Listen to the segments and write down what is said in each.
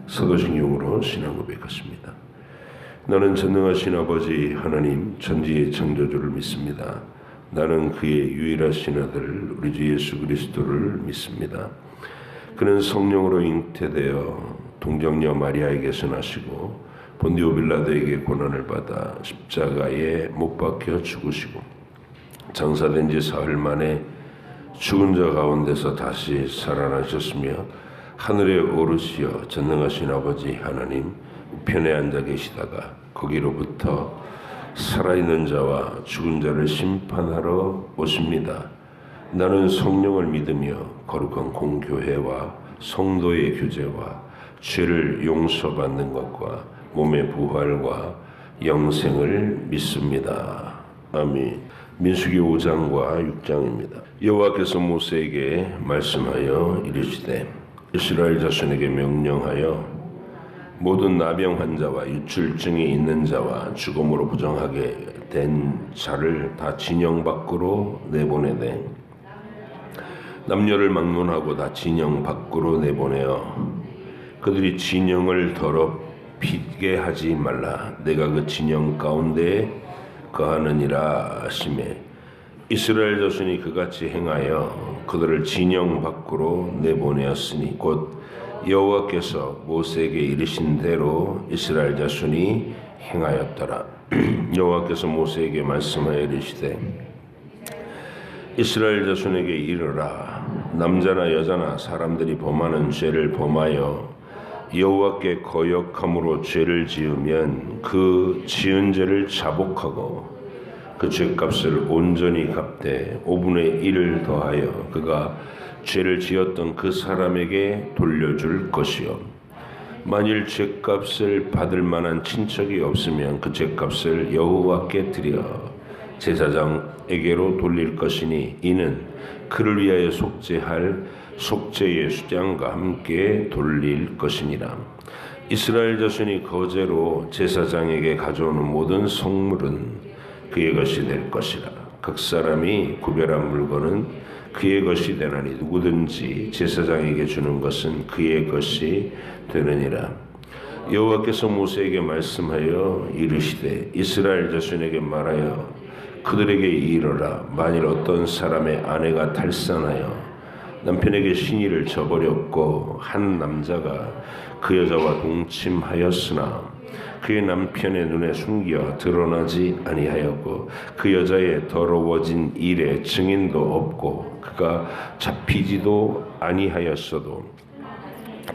사도신경으로 신앙 고백했습니다. 나는 전능하신 아버지 하나님 천지의 창조주를 믿습니다. 나는 그의 유일하신 아들 우리 주 예수 그리스도를 믿습니다. 그는 성령으로 잉태되어 동정녀 마리아에게서 나시고 본디오 빌라도에게 고난을 받아 십자가에 못 박혀 죽으시고 장사된 지 사흘 만에 죽은 자 가운데서 다시 살아나셨으며 하늘에 오르시어 전능하신 아버지 하나님 우편에 앉아 계시다가 거기로부터 살아있는 자와 죽은 자를 심판하러 오십니다. 나는 성령을 믿으며 거룩한 공교회와 성도의 교제와 죄를 용서받는 것과 몸의 부활과 영생을 믿습니다. 아멘. 민수기 5장과 6장입니다. 여호와께서 모세에게 말씀하여 이르시되 이스라엘 자손에게 명령하여 모든 나병 환자와 유출증이 있는 자와 죽음으로 부정하게 된 자를 다 진영 밖으로 내보내되 남녀를 막론하고 다 진영 밖으로 내보내어 그들이 진영을 더럽히게 하지 말라. 내가 그 진영 가운데에 거하느니라 하시매 이스라엘 자손이 그같이 행하여 그들을 진영 밖으로 내보내었으니 곧 여호와께서 모세에게 이르신 대로 이스라엘 자손이 행하였더라. 여호와께서 모세에게 말씀하여 이르시되 이스라엘 자손에게 이르라. 남자나 여자나 사람들이 범하는 죄를 범하여 여호와께 거역함으로 죄를 지으면 그 지은 죄를 자복하고 그 죄값을 온전히 갚되 5분의 1을 더하여 그가 죄를 지었던 그 사람에게 돌려줄 것이요 만일 죄값을 받을 만한 친척이 없으면 그 죄값을 여호와께 드려 제사장에게로 돌릴 것이니 이는 그를 위하여 속죄할 속죄의 수장과 함께 돌릴 것이니라. 이스라엘 자손이 거제로 제사장에게 가져오는 모든 성물은 그의 것이 될 것이라. 각 사람이 구별한 물건은 그의 것이 되나니 누구든지 제사장에게 주는 것은 그의 것이 되느니라. 여호와께서 모세에게 말씀하여 이르시되 이스라엘 자손에게 말하여 그들에게 이르라. 만일 어떤 사람의 아내가 탈선하여 남편에게 신의를 저버렸고 한 남자가 그 여자와 동침하였으나 그의 남편의 눈에 숨겨 드러나지 아니하였고 그 여자의 더러워진 일에 증인도 없고 그가 잡히지도 아니하였어도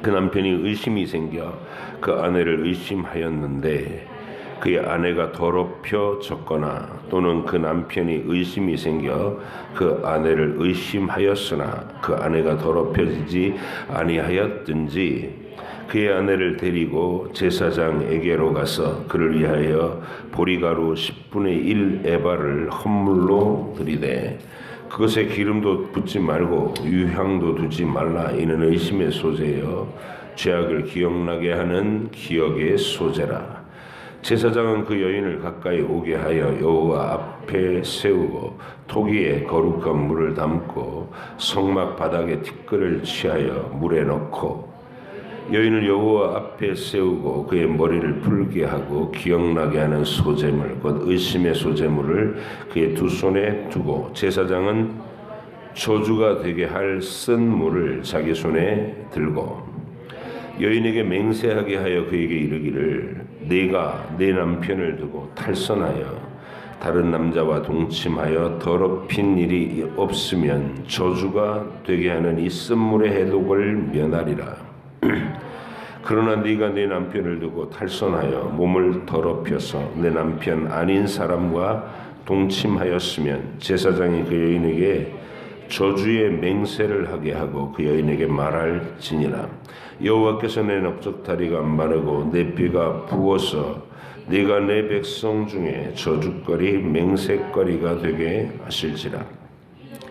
그 남편이 의심이 생겨 그 아내를 의심하였는데 그의 아내가 더럽혀졌거나 또는 그 남편이 의심이 생겨 그 아내를 의심하였으나 그 아내가 더럽혀지지 아니하였든지 그의 아내를 데리고 제사장에게로 가서 그를 위하여 보리가루 10분의 1 에바를 헌물로 드리되 그것에 기름도 붓지 말고 유향도 두지 말라. 이는 의심의 소재여 죄악을 기억나게 하는 기억의 소재라. 제사장은 그 여인을 가까이 오게 하여 여호와 앞에 세우고 토기에 거룩한 물을 담고 성막 바닥에 티끌을 취하여 물에 넣고 여인을 여호와 앞에 세우고 그의 머리를 풀게 하고 기억나게 하는 소재물 곧 의심의 소재물을 그의 두 손에 두고 제사장은 저주가 되게 할 쓴 물을 자기 손에 들고 여인에게 맹세하게 하여 그에게 이르기를 네가 내 남편을 두고 탈선하여 다른 남자와 동침하여 더럽힌 일이 없으면 저주가 되게 하는 이 쓴물의 해독을 면하리라. 그러나 네가 내 남편을 두고 탈선하여 몸을 더럽혀서 내 남편 아닌 사람과 동침하였으면 제사장이 그 여인에게 저주의 맹세를 하게 하고 그 여인에게 말할지니라. 여호와께서 내 넓적다리가 마르고 내 뼈가 부어서 네가 내 백성 중에 저주거리 맹세거리가 되게 하실지라.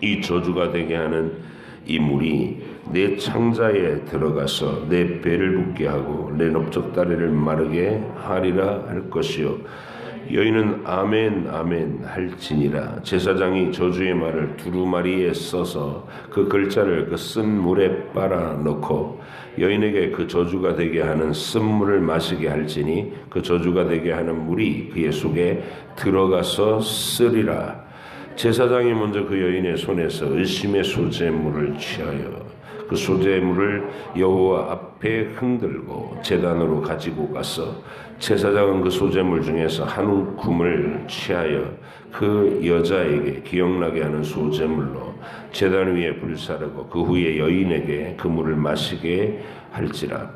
이 저주가 되게 하는 이 물이 내 창자에 들어가서 내 배를 붓게 하고 내 넓적다리를 마르게 하리라 할 것이요 여인은 아멘 아멘 할지니라. 제사장이 저주의 말을 두루마리에 써서 그 글자를 그 쓴 물에 빨아 넣고 여인에게 그 저주가 되게 하는 쓴물을 마시게 할지니 그 저주가 되게 하는 물이 그의 속에 들어가서 쓰리라. 제사장이 먼저 그 여인의 손에서 의심의 소재물을 취하여 그 소재물을 여호와 앞에 흔들고 제단으로 가지고 가서 제사장은 그 소재물 중에서 한 움큼을 취하여 그 여자에게 기억나게 하는 소재물로 제단 위에 불사르고 그 후에 여인에게 그 물을 마시게 할지라.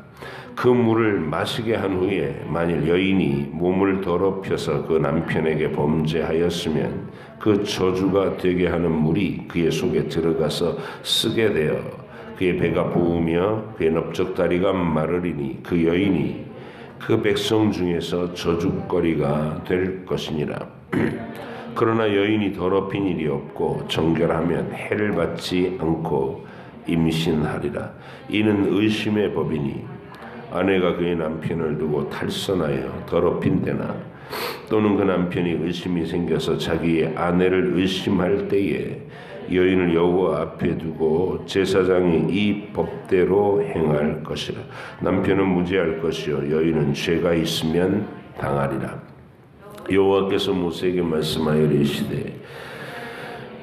그 물을 마시게 한 후에 만일 여인이 몸을 더럽혀서 그 남편에게 범죄하였으면 그 저주가 되게 하는 물이 그의 속에 들어가서 쓰게 되어 그의 배가 부으며 그의 넓적다리가 마르리니 그 여인이 그 백성 중에서 저주거리가 될 것이니라. 그러나 여인이 더럽힌 일이 없고 정결하면 해를 받지 않고 임신하리라. 이는 의심의 법이니 아내가 그의 남편을 두고 탈선하여 더럽힌 때나 또는 그 남편이 의심이 생겨서 자기의 아내를 의심할 때에 여인을 여호와 앞에 두고 제사장이 이 법대로 행할 것이라. 남편은 무죄할 것이요 여인은 죄가 있으면 당하리라. 여호와께서 모세에게 말씀하여 이르시되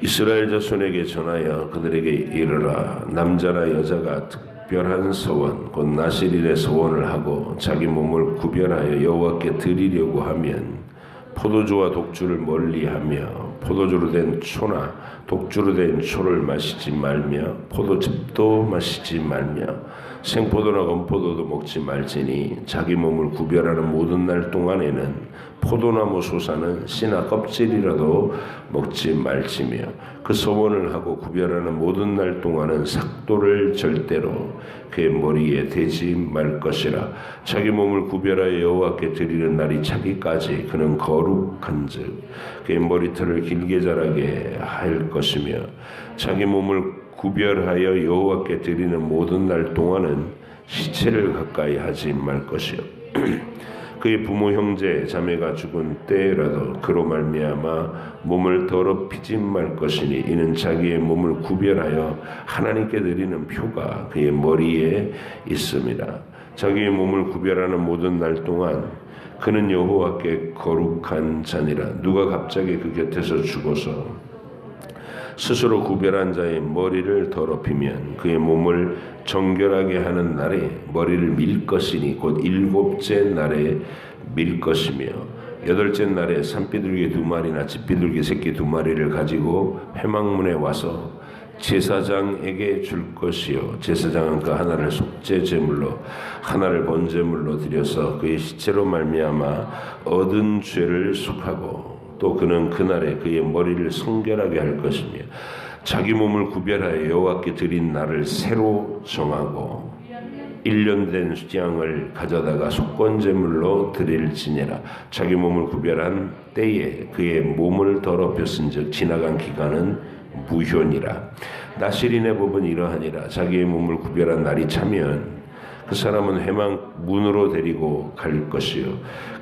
이스라엘 자손에게 전하여 그들에게 이르라. 남자나 여자가 특별한 서원 곧 나실일의 서원을 하고 자기 몸을 구별하여 여호와께 드리려고 하면 포도주와 독주를 멀리하며 포도주로 된 초나 독주로 된 초를 마시지 말며 포도즙도 마시지 말며 생포도나 건포도도 먹지 말지니 자기 몸을 구별하는 모든 날 동안에는 포도나무 솟아는 씨나 껍질이라도 먹지 말지며 그 서원을 하고 구별하는 모든 날 동안은 삭도를 절대로 그의 머리에 대지 말 것이라. 자기 몸을 구별하여 여호와께 드리는 날이 차기까지 그는 거룩한즉 그의 머리털을 길게 자라게 할 것이며 자기 몸을 구별하여 여호와께 드리는 모든 날 동안은 시체를 가까이 하지 말 것이요 그의 부모 형제 자매가 죽은 때라도 그로 말미암아 몸을 더럽히지 말 것이니 이는 자기의 몸을 구별하여 하나님께 드리는 표가 그의 머리에 있음이라. 자기의 몸을 구별하는 모든 날 동안 그는 여호와께 거룩한 자니라. 누가 갑자기 그 곁에서 죽어서 스스로 구별한 자의 머리를 더럽히면 그의 몸을 정결하게 하는 날에 머리를 밀 것이니 곧 일곱째 날에 밀 것이며 여덟째 날에 산비둘기 2마리나 집비둘기 새끼 2마리를 가지고 회막문에 와서 제사장에게 줄 것이요 제사장은 그 하나를 속죄 제물로 하나를 번제물로 드려서 그의 시체로 말미암아 얻은 죄를 속하고 또 그는 그날에 그의 머리를 성결하게 할 것이며 자기 몸을 구별하여 여호와께 드린 날을 새로 정하고 1년 된 수양을 가져다가 속건제물로 드릴지니라. 자기 몸을 구별한 때에 그의 몸을 더럽혔은즉 지나간 기간은 무효니라. 나실인의 법은 이러하니라. 자기의 몸을 구별한 날이 차면 그 사람은 회막 문으로 데리고 갈 것이요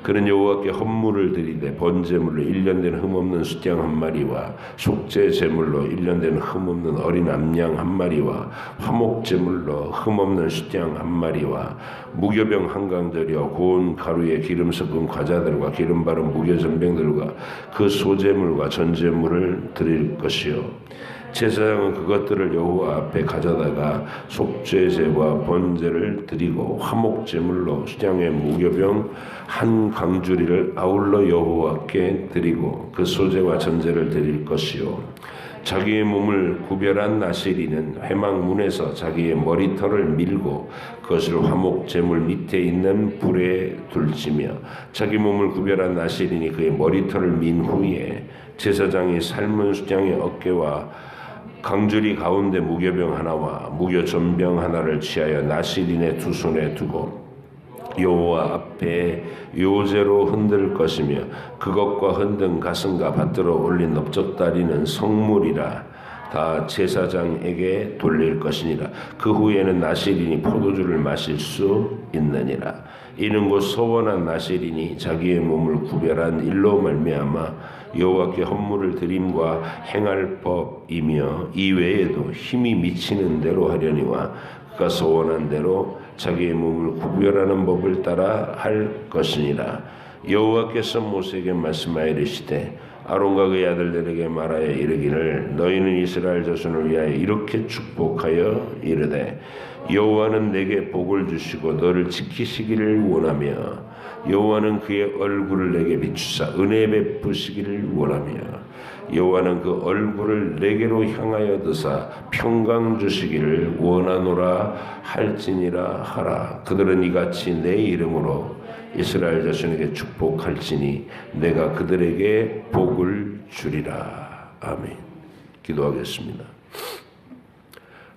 그는 여호와께 헌물을 드리되 번제물로 1년 된 흠없는 숫양 1마리와 속죄 제물로 1년 된 흠없는 어린 암양 1마리와 화목 제물로 흠없는 숫양 1마리와 무교병 한강들이여 고운 가루에 기름 섞은 과자들과 기름 바른 무교 전병들과 그 소제물과 전제물을 드릴 것이요 제사장은 그것들을 여호와 앞에 가져다가 속죄제와 번제를 드리고 화목제물로 수장의 무교병 한 강주리를 아울러 여호와께 드리고 그 소제와 전제를 드릴 것이요 자기의 몸을 구별한 나실이는 회막문에서 자기의 머리털을 밀고 그것을 화목제물 밑에 있는 불에 둘지며 자기 몸을 구별한 나실이니 그의 머리털을 민 후에 제사장이 삶은 수장의 어깨와 강주리 가운데 무교병 하나와 무교전병 하나를 취하여 나실인의 두 손에 두고 여호와 앞에 요제로 흔들 것이며 그것과 흔든 가슴과 받들어 올린 넓적다리는 성물이라. 다 제사장에게 돌릴 것이니라. 그 후에는 나실인이 포도주를 마실 수 있느니라. 이는 곧 소원한 나실인이 자기의 몸을 구별한 일로 말미암아 여호와께 헌물을 드림과 행할 법이며 이외에도 힘이 미치는 대로 하려니와 그가 소원한 대로 자기의 몸을 구별하는 법을 따라 할 것이니라. 여호와께서 모세에게 말씀하여 이르시되 아론과 그의 아들들에게 말하여 이르기를 너희는 이스라엘 자손을 위하여 이렇게 축복하여 이르되 여호와는 내게 복을 주시고 너를 지키시기를 원하며 여호와는 그의 얼굴을 내게 비추사 은혜 베푸시기를 원하며 여호와는 그 얼굴을 내게로 향하여 드사 평강 주시기를 원하노라 할지니라 하라. 그들은 이같이 내 이름으로 이스라엘 자손에게 축복할지니 내가 그들에게 복을 주리라. 아멘. 기도하겠습니다.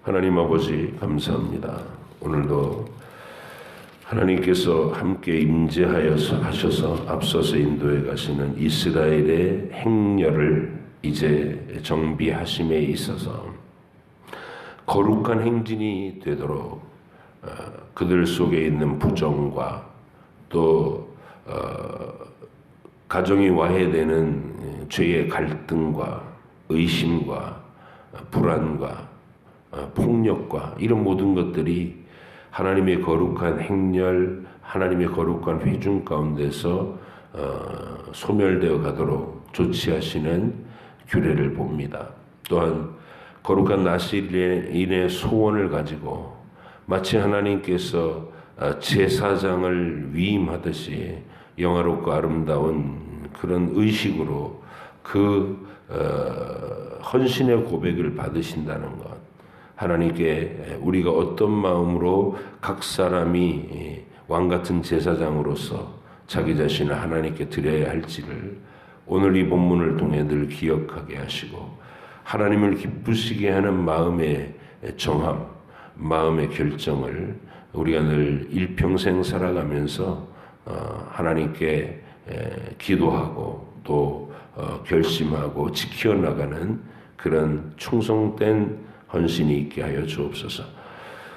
하나님 아버지 감사합니다. 오늘도 하나님께서 함께 임재하여서 하셔서 앞서서 인도해 가시는 이스라엘의 행렬을 이제 정비하심에 있어서 거룩한 행진이 되도록 그들 속에 있는 부정과 또 가정이 와해되는 죄의 갈등과 의심과 불안과 폭력과 이런 모든 것들이 하나님의 거룩한 행렬, 하나님의 거룩한 회중 가운데서 소멸되어 가도록 조치하시는 규례를 봅니다. 또한 거룩한 나실인의 소원을 가지고 마치 하나님께서 제사장을 위임하듯이 영화롭고 아름다운 그런 의식으로 그 헌신의 고백을 받으신다는 것, 하나님께 우리가 어떤 마음으로 각 사람이 왕같은 제사장으로서 자기 자신을 하나님께 드려야 할지를 오늘 이 본문을 통해 늘 기억하게 하시고 하나님을 기쁘시게 하는 마음의 정함, 마음의 결정을 우리가 늘 일평생 살아가면서 하나님께 기도하고 또 결심하고 지켜나가는 그런 충성된 헌신이 있게 하여 주옵소서.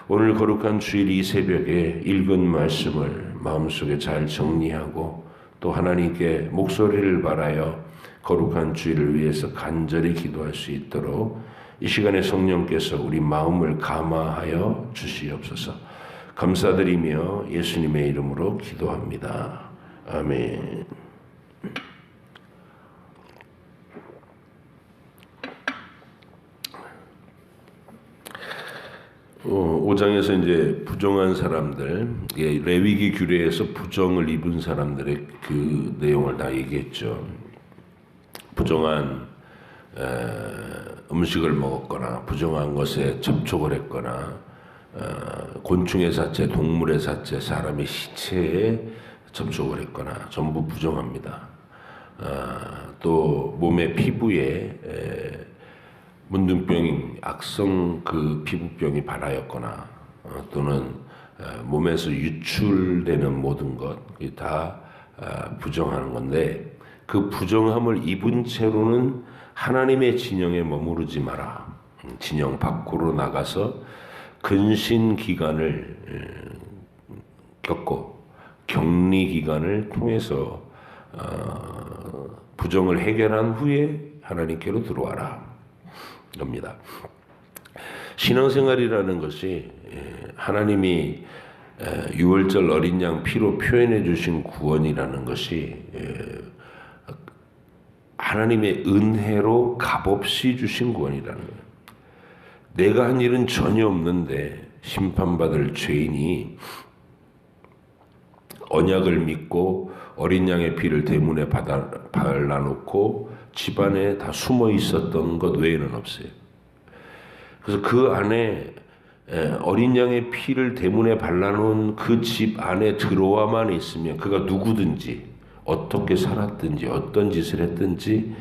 오늘 거룩한 주일 이 새벽에 읽은 말씀을 마음속에 잘 정리하고 또 하나님께 목소리를 발하여 거룩한 주일을 위해서 간절히 기도할 수 있도록 이 시간에 성령께서 우리 마음을 감화하여 주시옵소서. 감사드리며 예수님의 이름으로 기도합니다. 아멘. 5장에서 이제 부정한 사람들, 레위기 규례에서 부정을 입은 사람들의 그 내용을 다 얘기했죠. 부정한 음식을 먹었거나 부정한 것에 접촉을 했거나 곤충의 사체, 동물의 사체, 사람의 시체에 접촉을 했거나 전부 부정합니다. 또 몸의 피부에 문둥병, 악성 그 피부병이 발하였거나 또는 몸에서 유출되는 모든 것이 다 부정하는 건데 그 부정함을 입은 채로는 하나님의 진영에 머무르지 마라. 진영 밖으로 나가서 근신 기간을 겪고 격리 기간을 통해서 부정을 해결한 후에 하나님께로 들어와라. 겁니다. 신앙생활이라는 것이 하나님이 유월절 어린 양 피로 표현해 주신 구원이라는 것이 하나님의 은혜로 값없이 주신 구원이라는 거예요. 내가 한 일은 전혀 없는데 심판받을 죄인이 언약을 믿고 어린 양의 피를 대문에 발라놓고 집안에 다 숨어 있었던 것 외에는 없어요. 그래서 그 안에 어린 양의 피를 대문에 발라놓은 그 집 안에 들어와만 있으면 그가 누구든지 어떻게 살았든지 어떤 짓을 했든지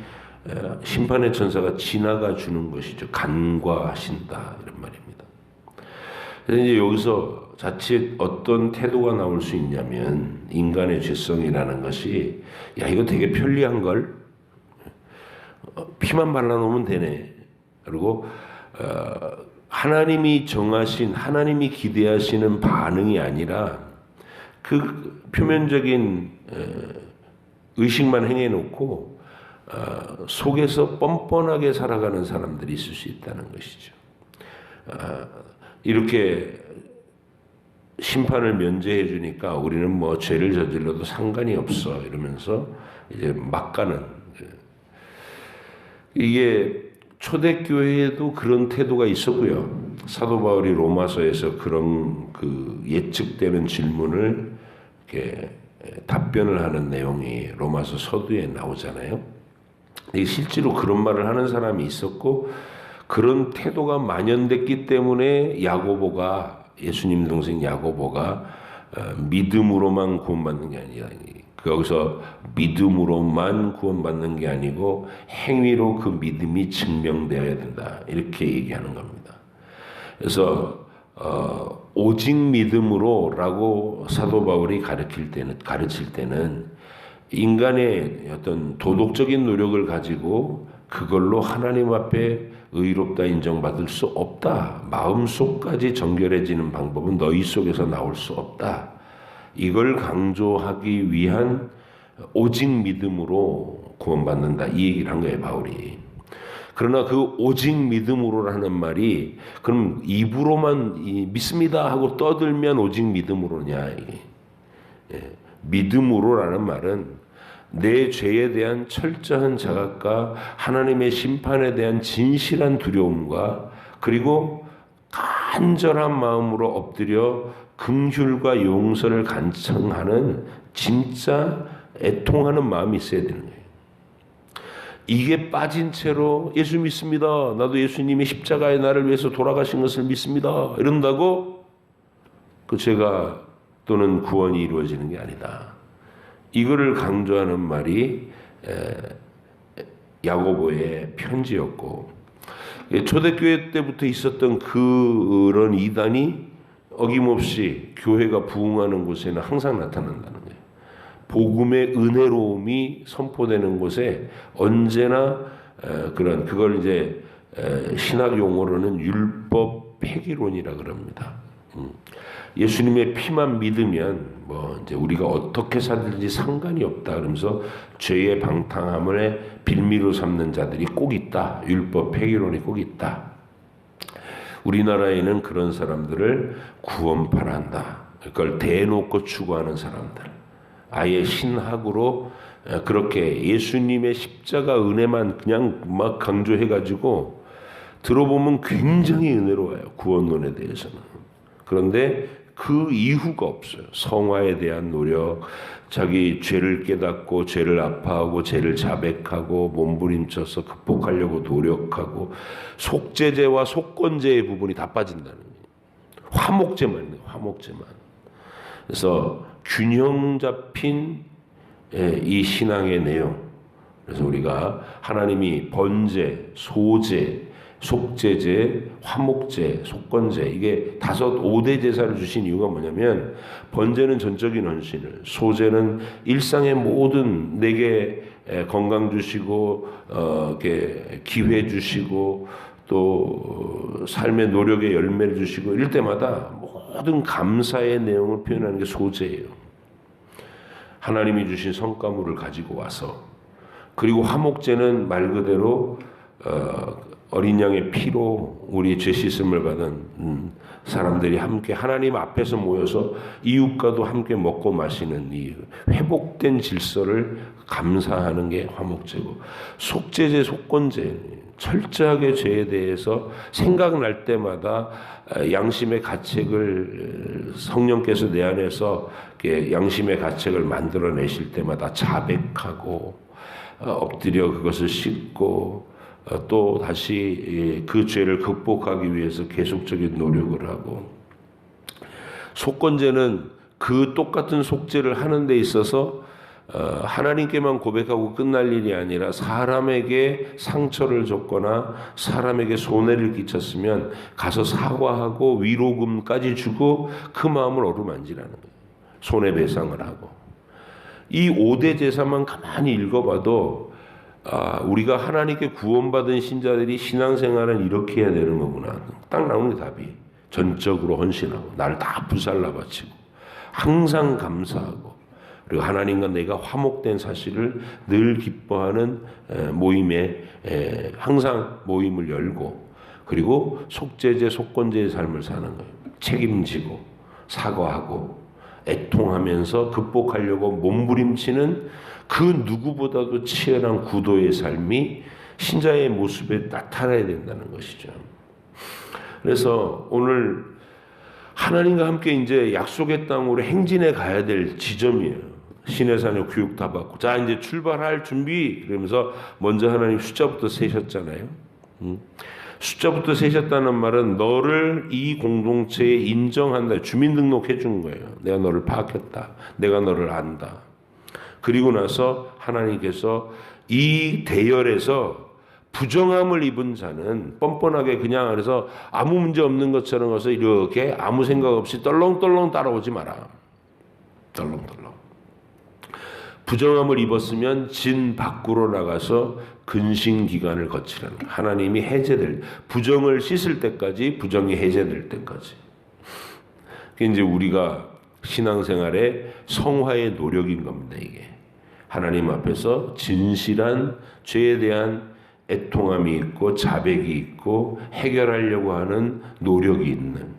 심판의 천사가 지나가 주는 것이죠. 간과하신다 이런 말입니다. 그래서 이제 여기서 자칫 어떤 태도가 나올 수 있냐면 인간의 죄성이라는 것이 야 이거 되게 편리한 걸 피만 발라놓으면 되네. 그리고 하나님이 정하신, 하나님이 기대하시는 반응이 아니라 그 표면적인 의식만 행해놓고 속에서 뻔뻔하게 살아가는 사람들이 있을 수 있다는 것이죠. 이렇게 심판을 면제해 주니까 우리는 뭐 죄를 저질러도 상관이 없어 이러면서 이제 막 가는, 이게 초대교회에도 그런 태도가 있었고요. 사도 바울이 로마서에서 그런 그 예측되는 질문을 이렇게 답변을 하는 내용이 로마서 서두에 나오잖아요. 실제로 그런 말을 하는 사람이 있었고, 그런 태도가 만연됐기 때문에 야고보가, 예수님 동생 야고보가 믿음으로만 구원받는 게 아니라, 거기서 믿음으로만 구원받는 게 아니고 행위로 그 믿음이 증명되어야 된다, 이렇게 얘기하는 겁니다. 그래서 오직 믿음으로라고 사도 바울이 가르칠 때는 인간의 어떤 도덕적인 노력을 가지고 그걸로 하나님 앞에 의롭다 인정받을 수 없다. 마음속까지 정결해지는 방법은 너희 속에서 나올 수 없다. 이걸 강조하기 위한 오직 믿음으로 구원받는다, 이 얘기를 한 거예요, 바울이. 그러나 그 오직 믿음으로라는 말이 그럼 입으로만 믿습니다 하고 떠들면 오직 믿음으로냐, 이게. 믿음으로라는 말은 내 죄에 대한 철저한 자각과 하나님의 심판에 대한 진실한 두려움과 그리고 간절한 마음으로 엎드려 긍휼과 용서를 간청하는 진짜 애통하는 마음이 있어야 되는 거예요. 이게 빠진 채로 예수 믿습니다, 나도 예수님이 십자가에 나를 위해서 돌아가신 것을 믿습니다 이런다고 그 죄가 또는 구원이 이루어지는 게 아니다. 이거를 강조하는 말이 야고보의 편지였고, 초대교회 때부터 있었던 그런 이단이 어김없이 교회가 부흥하는 곳에는 항상 나타난다는 거예요. 복음의 은혜로움이 선포되는 곳에 언제나 그걸 이제 신학 용어로는 율법 폐기론이라 그럽니다. 예수님의 피만 믿으면 뭐 이제 우리가 어떻게 살든지 상관이 없다 그러면서 죄의 방탕함을 빌미로 삼는 자들이 꼭 있다. 율법 폐기론이 꼭 있다. 우리나라에는 그런 사람들을 구원파란다. 그걸 대놓고 추구하는 사람들. 아예 신학으로 그렇게 예수님의 십자가 은혜만 그냥 막 강조해가지고 들어보면 굉장히 은혜로워요. 구원론에 대해서는. 그런데 그 이후가 없어요. 성화에 대한 노력, 자기 죄를 깨닫고 죄를 아파하고 죄를 자백하고 몸부림쳐서 극복하려고 노력하고 속죄제와 속건제의 부분이 다 빠진다는 거예요. 화목제만. 그래서 균형 잡힌 이 신앙의 내용. 그래서 우리가 하나님이 번제, 소제, 속죄제, 화목제, 속건제, 이게 5대 제사를 주신 이유가 뭐냐면, 번제는 전적인 헌신을, 소제는 일상의 모든 내게 건강 주시고 이렇게 기회 주시고 또 삶의 노력의 열매를 주시고 이럴 때마다 모든 감사의 내용을 표현하는 게 소제예요. 하나님이 주신 성과물을 가지고 와서. 그리고 화목제는 말 그대로 어린 양의 피로 우리 죄 씻음을 받은 사람들이 함께 하나님 앞에서 모여서 이웃과도 함께 먹고 마시는 이 회복된 질서를 감사하는 게 화목제고, 속죄제, 속건제, 철저하게 죄에 대해서 생각날 때마다 양심의 가책을 성령께서 내 안에서 양심의 가책을 만들어내실 때마다 자백하고 엎드려 그것을 씻고 또 다시 그 죄를 극복하기 위해서 계속적인 노력을 하고, 속건제는 그 똑같은 속죄를 하는 데 있어서 하나님께만 고백하고 끝날 일이 아니라 사람에게 상처를 줬거나 사람에게 손해를 끼쳤으면 가서 사과하고 위로금까지 주고 그 마음을 어루만지라는 거예요. 손해배상을 하고. 이 5대 제사만 가만히 읽어봐도 우리가 하나님께 구원받은 신자들이 신앙생활은 이렇게 해야 되는 거구나. 딱 나오는 게 답이. 전적으로 헌신하고 나를 다 불살라 바치고 항상 감사하고 그리고 하나님과 내가 화목된 사실을 늘 기뻐하는 모임에 항상 모임을 열고 그리고 속죄제 속건제의 삶을 사는 거예요. 책임지고 사과하고 애통하면서 극복하려고 몸부림치는 그 누구보다도 치열한 구도의 삶이 신자의 모습에 나타나야 된다는 것이죠. 그래서 오늘 하나님과 함께 이제 약속의 땅으로 행진해 가야 될 지점이에요. 시내산에 교육 다 받고 자 이제 출발할 준비 그러면서 먼저 하나님 숫자부터 세셨잖아요. 숫자부터 세셨다는 말은 너를 이 공동체에 인정한다. 주민등록해 준 거예요. 내가 너를 파악했다. 내가 너를 안다. 그리고 나서 하나님께서 이 대열에서 부정함을 입은 자는 뻔뻔하게 그냥 그래서 아무 문제 없는 것처럼 가서 이렇게 아무 생각 없이 떨렁떨렁 따라오지 마라. 떨렁떨렁. 부정함을 입었으면 진 밖으로 나가서 근신 기간을 거치라는 거예요. 하나님이 해제될 부정을 씻을 때까지 부정이 해제될 때까지. 그게 이제 우리가 신앙생활의 성화의 노력인 겁니다. 이게 하나님 앞에서 진실한 죄에 대한 애통함이 있고 자백이 있고 해결하려고 하는 노력이 있는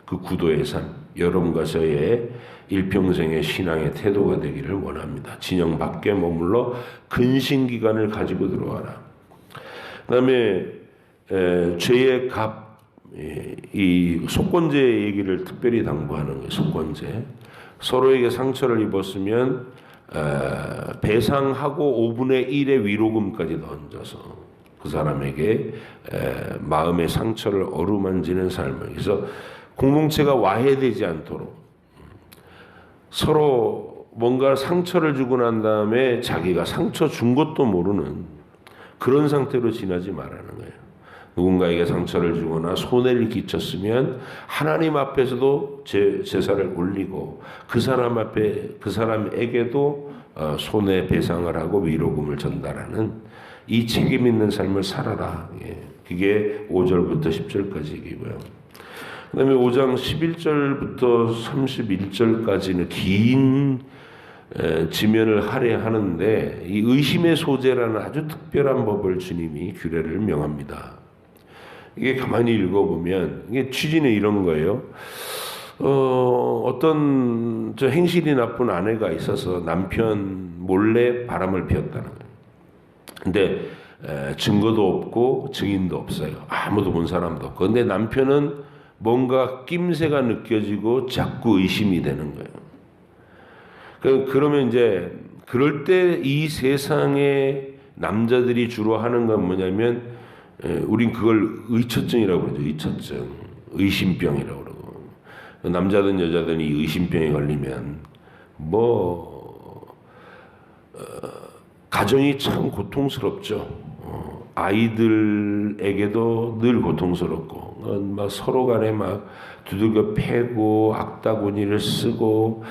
그 구도의 삶, 여러분과 저의 일평생의 신앙의 태도가 되기를 원합니다. 진영 밖에 머물러 근신 기간을 가지고 들어와라. 그다음에 죄의 값, 이 속건제 얘기를 특별히 당부하는 거예요. 속건제. 서로에게 상처를 입었으면 배상하고 5분의 1의 위로금까지 던져서 그 사람에게 마음의 상처를 어루만지는 삶을. 그래서 공동체가 와해되지 않도록 서로 뭔가 상처를 주고 난 다음에 자기가 상처 준 것도 모르는 그런 상태로 지나지 말라는 거예요. 누군가에게 상처를 주거나 손해를 끼쳤으면 하나님 앞에서도 제사를 올리고 그 사람 앞에 그 사람에게도 손해배상을 하고 위로금을 전달하는 이 책임 있는 삶을 살아라. 그게 5절부터 10절까지이고요. 그 다음에 5장 11절부터 31절까지는 긴 지면을 할애하는데 이 의심의 소재라는 아주 특별한 법을 주님이 규례를 명합니다. 이게 가만히 읽어보면 이게 취지는 이런 거예요. 어떤 저 행실이 나쁜 아내가 있어서 남편 몰래 바람을 피웠다는 거예요. 근데 증거도 없고 증인도 없어요. 아무도 본 사람도 없고. 근데 남편은 뭔가 낌새가 느껴지고 자꾸 의심이 되는 거예요. 그러면 이제 그럴 때 이 세상에 남자들이 주로 하는 건 뭐냐면 우린 그걸 의처증이라고 그러죠. 의처증, 의심병이라고 그러고 남자든 여자든 이 의심병에 걸리면 가정이 참 고통스럽죠. 아이들에게도 늘 고통스럽고 막 서로 간에 막 두들겨 패고 악다구니를 쓰고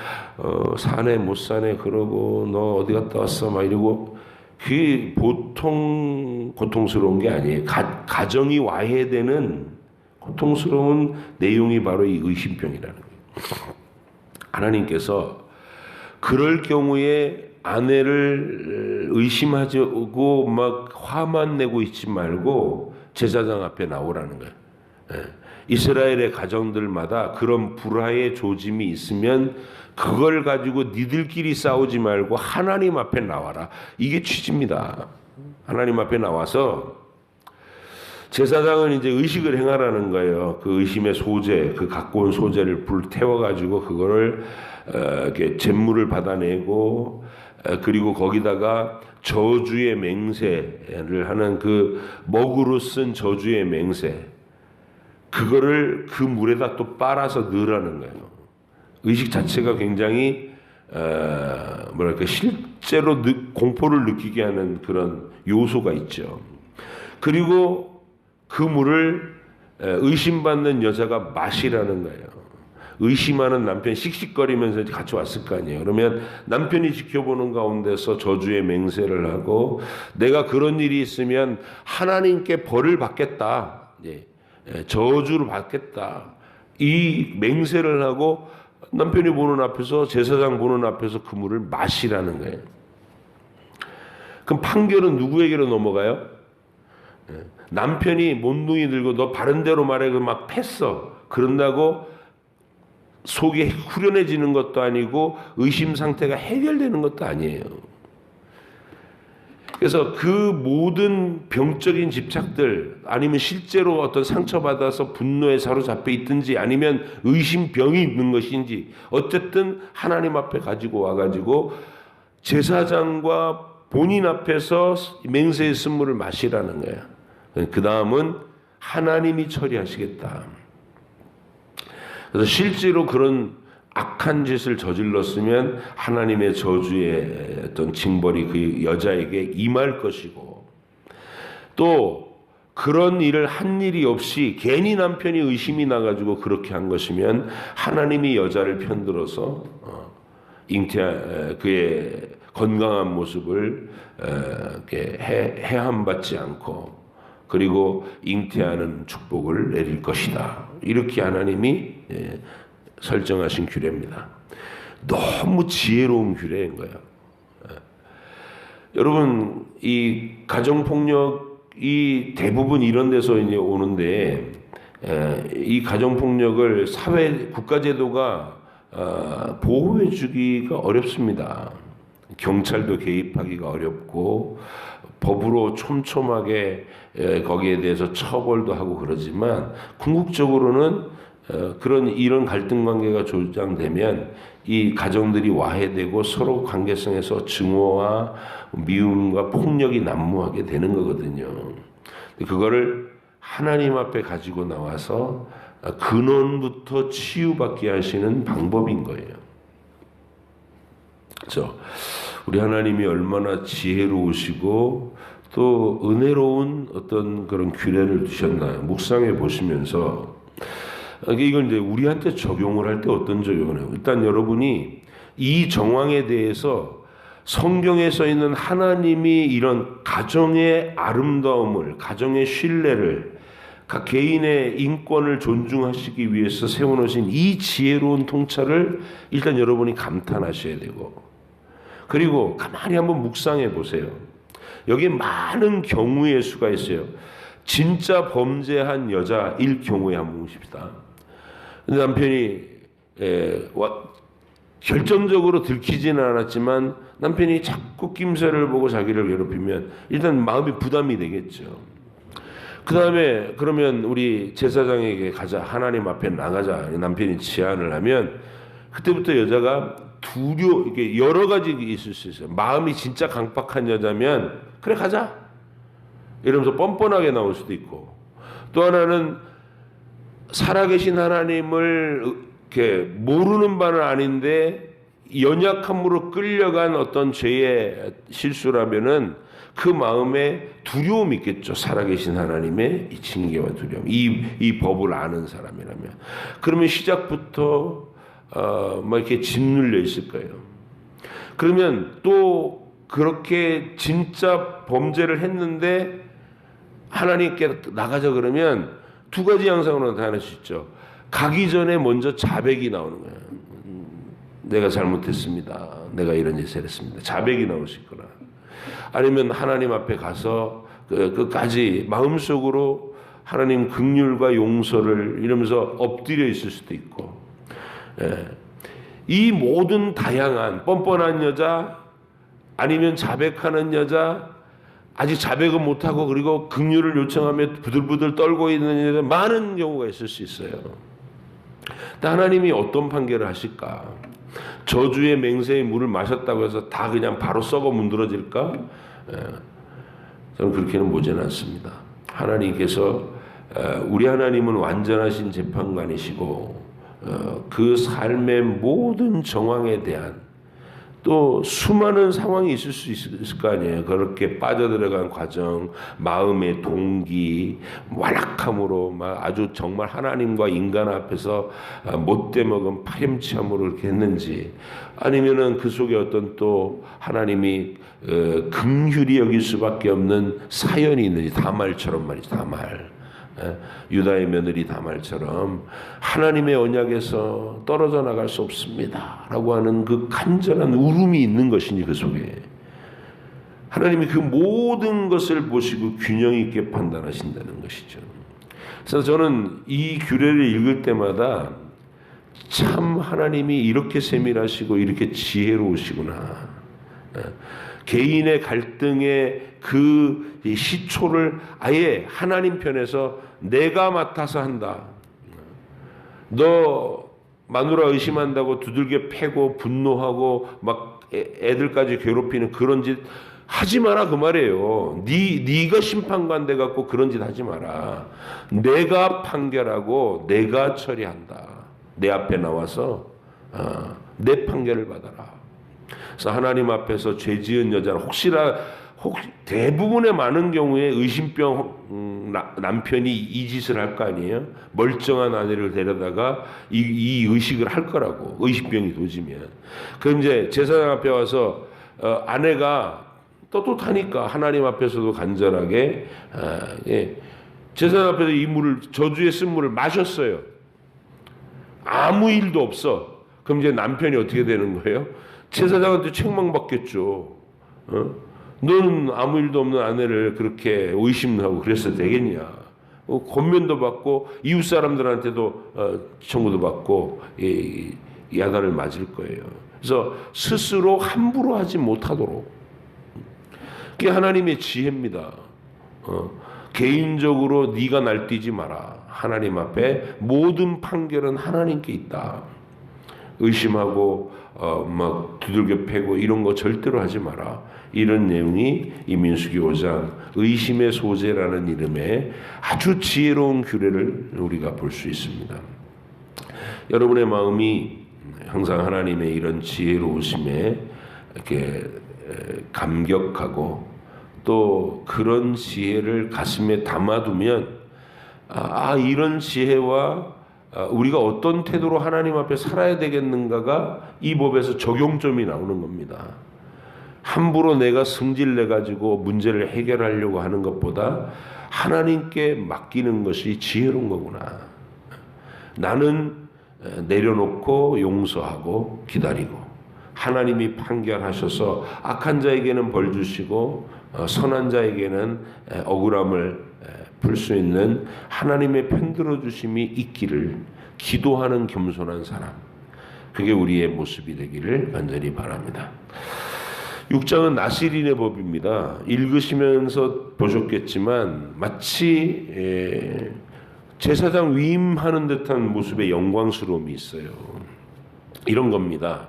사네 못 사네 그러고 너 어디 갔다 왔어 막 이러고 그게 보통 고통스러운 게 아니에요. 가정이 와해되는 고통스러운 내용이 바로 이 의심병이라는 거예요. 하나님께서 그럴 경우에 아내를 의심하고 막 화만 내고 있지 말고 제사장 앞에 나오라는 거예요. 이스라엘의 가정들마다 그런 불화의 조짐이 있으면 그걸 가지고 니들끼리 싸우지 말고 하나님 앞에 나와라. 이게 취지입니다. 하나님 앞에 나와서 제사장은 이제 의식을 행하라는 거예요. 그 의심의 소재, 그 갖고 온 소재를 불태워가지고 그거를 이렇게 잿물을 받아내고 그리고 거기다가 저주의 맹세를 하는 그 먹으로 쓴 저주의 맹세 그거를 그 물에다 또 빨아서 넣으라는 거예요. 의식 자체가 굉장히 실제로 공포를 느끼게 하는 그런 요소가 있죠. 그리고 그 물을 의심받는 여자가 마시라는 거예요. 의심하는 남편 씩씩거리면서 같이 왔을 거 아니에요. 그러면 남편이 지켜보는 가운데서 저주의 맹세를 하고 내가 그런 일이 있으면 하나님께 벌을 받겠다. 저주를 받겠다. 이 맹세를 하고 남편이 보는 앞에서 제사장 보는 앞에서 그 물을 마시라는 거예요. 그럼 판결은 누구에게로 넘어가요? 남편이 몬둥이 들고 너 바른 대로 말해 막 팼어. 그런다고 속이 후련해지는 것도 아니고 의심 상태가 해결되는 것도 아니에요. 그래서 그 모든 병적인 집착들 아니면 실제로 어떤 상처받아서 분노에 사로잡혀 있든지 아니면 의심병이 있는 것인지 어쨌든 하나님 앞에 가지고 와가지고 제사장과 본인 앞에서 맹세의 쓴물을 마시라는 거야. 그 다음은 하나님이 처리하시겠다. 그래서 실제로 그런 악한 짓을 저질렀으면 하나님의 저주의 어떤 징벌이 그 여자에게 임할 것이고 또 그런 일을 한 일이 없이 괜히 남편이 의심이 나가지고 그렇게 한 것이면 하나님이 여자를 편들어서 그의 건강한 모습을 해함받지 않고 그리고 잉태하는 축복을 내릴 것이다. 이렇게 하나님이 설정하신 규례입니다. 너무 지혜로운 규례인 거예요. 여러분, 이 가정폭력이 대부분 이런 데서 이제 오는데 이 가정폭력을 국가제도가 보호해주기가 어렵습니다. 경찰도 개입하기가 어렵고 법으로 촘촘하게 거기에 대해서 처벌도 하고 그러지만 궁극적으로는 이런 갈등 관계가 조장되면 이 가정들이 와해되고 서로 관계성에서 증오와 미움과 폭력이 난무하게 되는 거거든요. 그거를 하나님 앞에 가지고 나와서 근원부터 치유받게 하시는 방법인 거예요. 그렇죠? 우리 하나님이 얼마나 지혜로우시고 또 은혜로운 어떤 그런 규례를 두셨나요? 묵상해 보시면서 이걸 이제 우리한테 적용을 할 때 어떤 적용을 해요? 일단 여러분이 이 정황에 대해서 성경에 써 있는 하나님이 이런 가정의 아름다움을, 가정의 신뢰를, 각 개인의 인권을 존중하시기 위해서 세워놓으신 이 지혜로운 통찰을 일단 여러분이 감탄하셔야 되고 그리고 가만히 한번 묵상해 보세요. 여기에 많은 경우의 수가 있어요. 진짜 범죄한 여자일 경우에 한번 보십시다. 남편이 결정적으로 들키지는 않았지만 남편이 자꾸 낌새를 보고 자기를 괴롭히면 일단 마음이 부담이 되겠죠. 그 다음에 그러면 우리 제사장에게 가자, 하나님 앞에 나가자 남편이 제안을 하면 그때부터 여자가 이게 여러 가지 있을 수 있어요. 마음이 진짜 강박한 여자면 그래 가자 이러면서 뻔뻔하게 나올 수도 있고 또 하나는 살아계신 하나님을 이렇게 모르는 바는 아닌데 연약함으로 끌려간 어떤 죄의 실수라면은 그 마음에 두려움이 있겠죠. 살아계신 하나님의 이 징계와 두려움, 이 법을 아는 사람이라면 그러면 시작부터 막 이렇게 짓눌려 있을 거예요. 그러면 또 그렇게 진짜 범죄를 했는데 하나님께 나가자 그러면 두 가지 양상으로 나타날 수 있죠. 가기 전에 먼저 자백이 나오는 거예요. 내가 잘못했습니다. 내가 이런 짓을 했습니다. 자백이 나올 수 있거나 아니면 하나님 앞에 가서 끝까지 마음속으로 하나님 긍휼과 용서를 이러면서 엎드려 있을 수도 있고 이 모든 다양한 뻔뻔한 여자 아니면 자백하는 여자 아직 자백은 못하고 그리고 긍휼을 요청하며 부들부들 떨고 있는 여자 많은 경우가 있을 수 있어요. 하나님이 어떤 판결을 하실까? 저주의 맹세의 물을 마셨다고 해서 다 그냥 바로 썩어 문드러질까? 저는 그렇게는 보지는 않습니다. 하나님께서 우리 하나님은 완전하신 재판관이시고 그 삶의 모든 정황에 대한 또 수많은 상황이 있을 수 있을 거 아니에요. 그렇게 빠져들어간 과정, 마음의 동기, 완악함으로 막 아주 정말 하나님과 인간 앞에서 못돼 먹은 파렴치함으로 이렇게 했는지, 아니면은 그 속에 어떤 또 하나님이 긍휼히 여길 수밖에 없는 사연이 있는지, 다말처럼 말이죠. 다말. 유다의 며느리 다말처럼 하나님의 언약에서 떨어져 나갈 수 없습니다 라고 하는 그 간절한 울음이 있는 것이니, 그 속에 하나님이 그 모든 것을 보시고 균형 있게 판단하신다는 것이죠. 그래서 저는 이 규례를 읽을 때마다 참 하나님이 이렇게 세밀하시고 이렇게 지혜로우시구나. 개인의 갈등의 그 시초를 아예 하나님 편에서 내가 맡아서 한다. 너 마누라 의심한다고 두들겨 패고 분노하고 막 애들까지 괴롭히는 그런 짓 하지 마라, 그 말이에요. 네가 심판관 돼 갖고 그런 짓 하지 마라. 내가 판결하고 내가 처리한다. 내 앞에 나와서 내 판결을 받아라. 그래서 하나님 앞에서 죄 지은 여자는 혹시 대부분의 많은 경우에 의심병 남편이 이 짓을 할 거 아니에요? 멀쩡한 아내를 데려다가 이 의식을 할 거라고, 의심병이 도지면. 그럼 이제 제사장 앞에 와서 아내가 떳떳하니까 하나님 앞에서도 간절하게 제사장 앞에서 이 물을, 저주의 쓴 물을 마셨어요. 아무 일도 없어. 그럼 이제 남편이 어떻게 되는 거예요? 제사장한테 책망받겠죠. 너는 아무 일도 없는 아내를 그렇게 의심하고 그랬어도 되겠냐. 권면도 받고 이웃 사람들한테도 청구도 받고 야단을 맞을 거예요. 그래서 스스로 함부로 하지 못하도록. 그게 하나님의 지혜입니다. 개인적으로 네가 날뛰지 마라. 하나님 앞에 모든 판결은 하나님께 있다. 의심하고 막 두들겨 패고 이런 거 절대로 하지 마라. 이런 내용이 이 민수기 5장 의심의 소재라는 이름의 아주 지혜로운 규례를 우리가 볼 수 있습니다. 여러분의 마음이 항상 하나님의 이런 지혜로우심에 이렇게 감격하고 또 그런 지혜를 가슴에 담아두면 이런 지혜와 우리가 어떤 태도로 하나님 앞에 살아야 되겠는가가 이 법에서 적용점이 나오는 겁니다. 함부로 내가 승질내가지고 문제를 해결하려고 하는 것보다 하나님께 맡기는 것이 지혜로운 거구나. 나는 내려놓고 용서하고 기다리고 하나님이 판결하셔서 악한 자에게는 벌 주시고 선한 자에게는 억울함을 풀 수 있는 하나님의 편들어 주심이 있기를 기도하는 겸손한 사람, 그게 우리의 모습이 되기를 간절히 바랍니다. 6장은 나실인의 법입니다. 읽으시면서 보셨겠지만 마치 제사장 위임하는 듯한 모습의 영광스러움이 있어요. 이런 겁니다.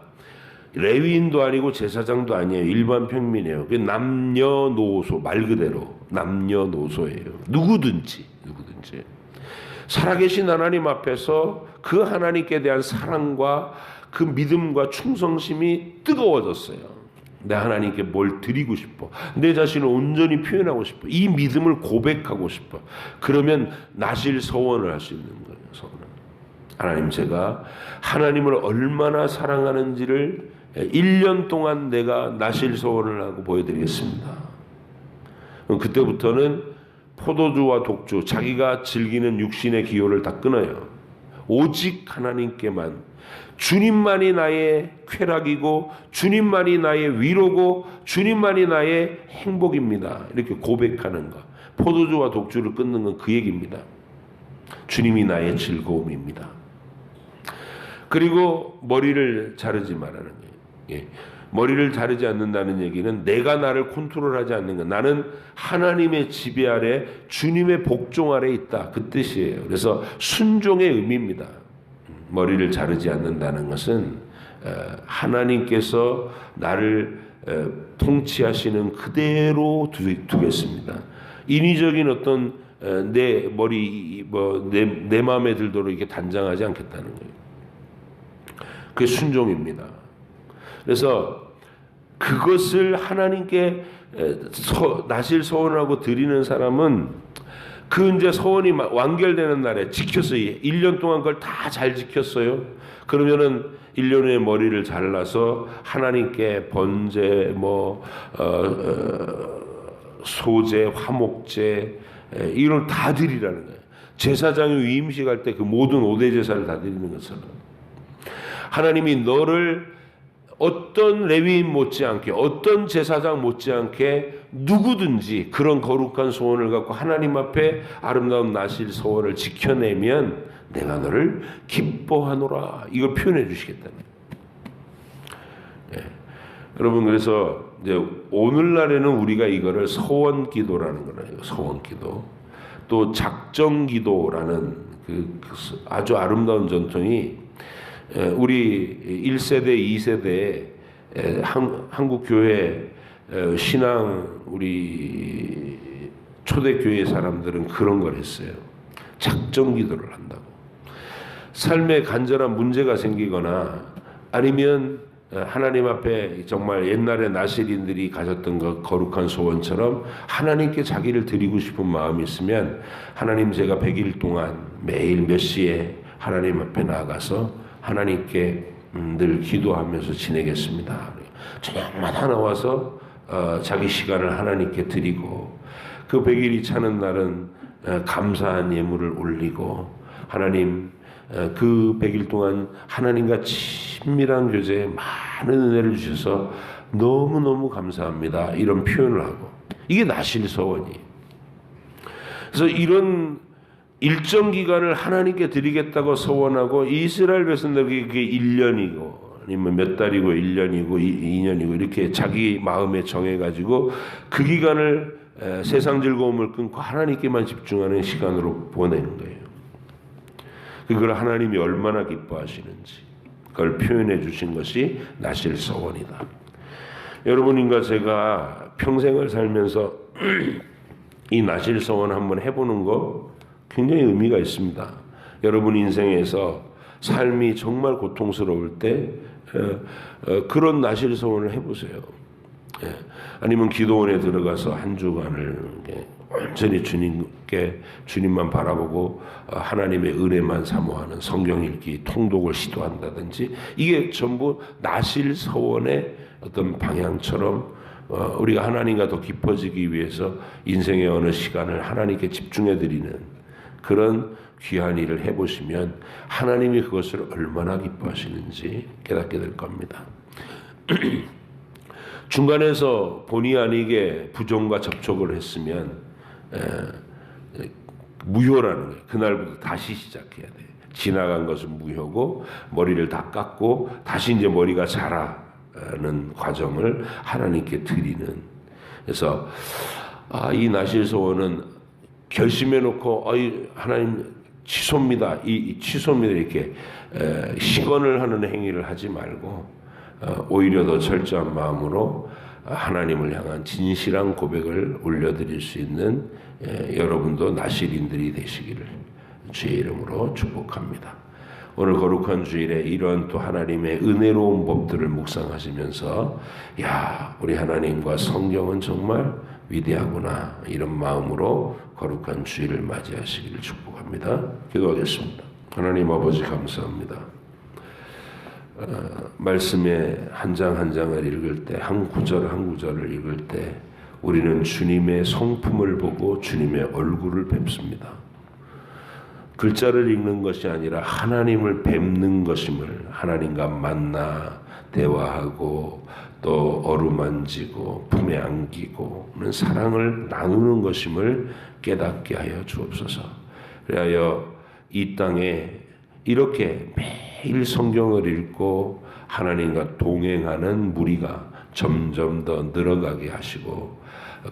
레위인도 아니고 제사장도 아니에요. 일반 평민이에요. 남녀노소, 말 그대로 남녀노소예요. 누구든지 살아계신 하나님 앞에서 그 하나님께 대한 사랑과 그 믿음과 충성심이 뜨거워졌어요. 내 하나님께 뭘 드리고 싶어. 내 자신을 온전히 표현하고 싶어. 이 믿음을 고백하고 싶어. 그러면 나실 서원을 할 수 있는 거예요. 서원을. 하나님, 제가 하나님을 얼마나 사랑하는지를 1년 동안 내가 나실 서원을 하고 보여드리겠습니다. 그때부터는 포도주와 독주, 자기가 즐기는 육신의 기호를 다 끊어요. 오직 하나님께만, 주님만이 나의 쾌락이고 주님만이 나의 위로고 주님만이 나의 행복입니다. 이렇게 고백하는 것. 포도주와 독주를 끊는 건 그 얘기입니다. 주님이 나의 즐거움입니다. 그리고 머리를 자르지 말라는 거예요. 예. 머리를 자르지 않는다는 얘기는 내가 나를 컨트롤하지 않는 것. 나는 하나님의 지배 아래, 주님의 복종 아래 있다. 그 뜻이에요. 그래서 순종의 의미입니다. 머리를 자르지 않는다는 것은 하나님께서 나를 통치하시는 그대로 두겠습니다. 인위적인 어떤 내 머리, 내 마음에 들도록 이렇게 단장하지 않겠다는 거예요. 그게 순종입니다. 그래서 그것을 하나님께 나실 소원하고 드리는 사람은 그 이제 소원이 완결되는 날에 지켰어요. 1년 동안 그걸 다 잘 지켰어요. 그러면은 1년 후에 머리를 잘라서 하나님께 번제, 소제, 화목제 이걸 다 드리라는 거예요. 제사장이 위임식 할 때 그 모든 5대 제사를 다 드리는 것처럼 하나님이 너를 어떤 레위인 못지않게 어떤 제사장 못지않게 누구든지 그런 거룩한 소원을 갖고 하나님 앞에 아름다운 나실 소원을 지켜내면 내가 너를 기뻐하노라, 이걸 표현해 주시겠다는 거예요. 여러분, 그래서 이제 오늘날에는 우리가 이거를 소원기도라는 거예요. 소원기도, 또 작정기도라는 그 아주 아름다운 전통이 우리 1세대, 2세대 한국교회 신앙 우리 초대교회 사람들은 그런 걸 했어요. 작정기도를 한다고. 삶에 간절한 문제가 생기거나 아니면 하나님 앞에 정말 옛날에 나실인들이 가졌던 그 거룩한 소원처럼 하나님께 자기를 드리고 싶은 마음이 있으면 하나님, 제가 100일 동안 매일 몇 시에 하나님 앞에 나아가서 하나님께 늘 기도하면서 지내겠습니다. 저녁마다 나와서 자기 시간을 하나님께 드리고 그 100일이 차는 날은 감사한 예물을 올리고 하나님, 그 100일 동안 하나님과 친밀한 교제에 많은 은혜를 주셔서 너무너무 감사합니다, 이런 표현을 하고, 이게 나실 소원이에요. 그래서 이런 일정 기간을 하나님께 드리겠다고 소원하고, 이스라엘 백성들에게 그게 1년이고 아니면 몇 달이고 1년이고 2년이고 이렇게 자기 마음에 정해가지고 그 기간을 세상 즐거움을 끊고 하나님께만 집중하는 시간으로 보내는 거예요. 그걸 하나님이 얼마나 기뻐하시는지 그걸 표현해 주신 것이 나실 소원이다. 여러분과 제가 평생을 살면서 이 나실 소원 한번 해보는 거 굉장히 의미가 있습니다. 여러분 인생에서 삶이 정말 고통스러울 때 그런 나실 소원을 해보세요. 아니면 기도원에 들어가서 한 주간을 완전히 주님만 바라보고 하나님의 은혜만 사모하는 성경 읽기, 통독을 시도한다든지, 이게 전부 나실 소원의 어떤 방향처럼 우리가 하나님과 더 깊어지기 위해서 인생의 어느 시간을 하나님께 집중해 드리는 그런 귀한 일을 해보시면 하나님이 그것을 얼마나 기뻐하시는지 깨닫게 될 겁니다. 중간에서 본의 아니게 부정과 접촉을 했으면 무효라는 거예요. 그날부터 다시 시작해야 돼요. 지나간 것은 무효고 머리를 다 깎고 다시 이제 머리가 자라는 과정을 하나님께 드리는. 그래서 이 나실 소원은 결심해 놓고 하나님 취소입니다. 취소입니다. 이렇게 시건을 하는 행위를 하지 말고 오히려 더 철저한 마음으로 하나님을 향한 진실한 고백을 올려드릴 수 있는 여러분도 나실인들이 되시기를 주의 이름으로 축복합니다. 오늘 거룩한 주일에 이러한 또 하나님의 은혜로운 법들을 묵상하시면서 우리 하나님과 성경은 정말 위대하구나, 이런 마음으로 거룩한 주일을 맞이하시기를 축복합니다. 기도하겠습니다. 하나님 아버지, 감사합니다. 말씀의 한 장 한 장을 읽을 때, 한 구절 한 구절을 읽을 때 우리는 주님의 성품을 보고 주님의 얼굴을 뵙습니다. 글자를 읽는 것이 아니라 하나님을 뵙는 것임을, 하나님과 만나 대화하고 또 어루만지고 품에 안기고는 사랑을 나누는 것임을 깨닫게 하여 주옵소서. 그리하여 이 땅에 이렇게 매일 성경을 읽고 하나님과 동행하는 무리가 점점 더 늘어가게 하시고,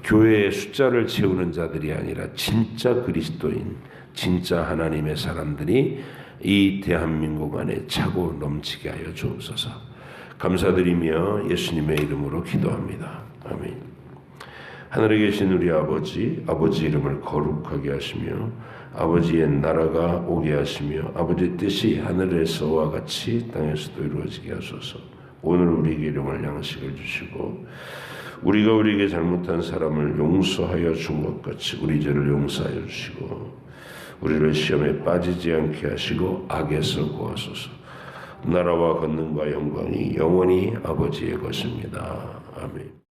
교회의 숫자를 채우는 자들이 아니라 진짜 그리스도인, 진짜 하나님의 사람들이 이 대한민국 안에 차고 넘치게 하여 주옵소서. 감사드리며 예수님의 이름으로 기도합니다. 아멘. 하늘에 계신 우리 아버지, 아버지 이름을 거룩하게 하시며 아버지의 나라가 오게 하시며 아버지의 뜻이 하늘에서와 같이 땅에서도 이루어지게 하소서. 오늘 우리에게 일용할 양식을 주시고 우리가 우리에게 잘못한 사람을 용서하여 준 것 같이 우리 죄를 용서하여 주시고 우리를 시험에 빠지지 않게 하시고 악에서 구하소서. 나라와 권능과 영광이 영원히 아버지의 것입니다. 아멘.